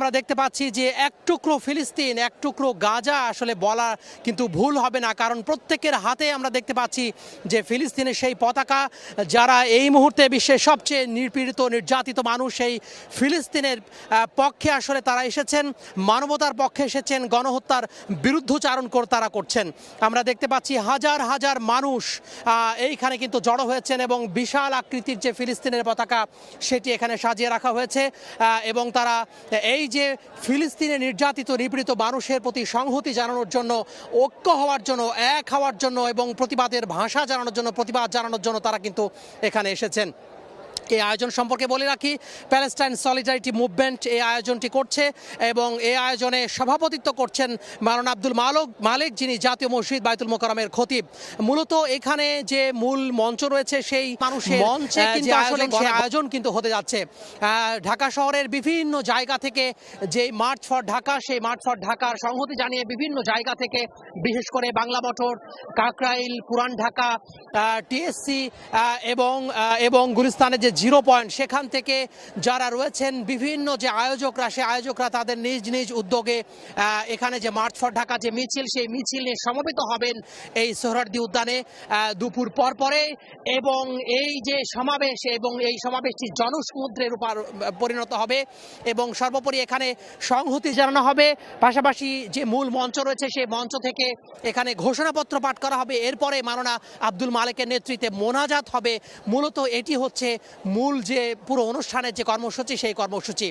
আমরা দেখতে পাচ্ছি যে এক টুকরো ফিলিস্তিন, এক টুকরো গাজা আসলে বলা কিন্তু ভুল হবে না, কারণ প্রত্যেকের হাতে আমরা দেখতে পাচ্ছি যে ফিলিস্তিনের সেই পতাকা। যারা এই মুহূর্তে বিশ্বের সবচেয়ে নিপীড়িত নির্যাতিত মানুষ, সেই ফিলিস্তিনের পক্ষে আসলে তারা এসেছেন, মানবতার পক্ষে এসেছেন, গণহত্যার বিরুদ্ধচারণ তারা করছেন। আমরা দেখতে পাচ্ছি হাজার হাজার মানুষ এইখানে কিন্তু জড়ো হয়েছেন এবং বিশাল আকৃতির যে ফিলিস্তিনের পতাকা সেটি এখানে সাজিয়ে রাখা হয়েছে এবং তারা এই যে ফিলিস্তিনে নির্যাতিত নিপীড়িত মানুষের প্রতি সংহতি জানানোর জন্য, ঐক্য হওয়ার জন্য, এক হওয়ার জন্য এবং প্রতিবাদের ভাষা জানানোর জন্য, প্রতিবাদ জানানোর জন্য তারা কিন্তু এখানে এসেছেন। এই আয়োজন সম্পর্কে বলে রাখি, প্যালেস্টাইন সলিডারিটি মুভমেন্ট এই আয়োজনটি করছে এবং এই আয়োজনে সভাপতিত্ব করছেন মাওলানা আব্দুল মালেক, যিনি জাতীয় মসজিদ বাইতুল মোকাররমের খতিব। মূলত এখানে যে মূল মঞ্চ রয়েছে সেই মানুষের মঞ্চে কিন্তু আসলে সেই আয়োজন কিন্তু হতে যাচ্ছে। ঢাকা শহরের বিভিন্ন জায়গা থেকে যে মার্চ ফর ঢাকা, সেই মার্চ ফর ঢাকার সংহতি জানিয়ে বিভিন্ন জায়গা থেকে, বিশেষ করে বাংলা মোটর, কাকরাইল, পুরান ঢাকা, টিএসসি এবং গুলিস্তানের যে 0 পয়েন্ট, সেখান থেকে যারা রয়েছেন বিভিন্ন যে আয়োজকরা, সেই আয়োজকরা তাদের নিজ নিজ উদ্যোগে এখানে যে মার্চ ফর ঢাকা যে মিছিল, সেই মিছিল নিয়ে সমবেত হবেন এই সোহরাওয়ার্দী উদ্যানে দুপুর পরে এবং এই যে সমাবেশ এবং এই সমাবেশটি জনসমুদ্রের উপর পরিণত হবে এবং সর্বোপরি এখানে সংহতি জানানো হবে। পাশাপাশি যে মূল মঞ্চ রয়েছে সেই মঞ্চ থেকে এখানে ঘোষণাপত্র পাঠ করা হবে। এরপরে মাওলানা আব্দুল মালেকের নেতৃত্বে মোনাজাত হবে। মূলত এটি হচ্ছে মূল যে পুরো অনুষ্ঠানের যে কর্মসূচি, সেই কর্মসূচি।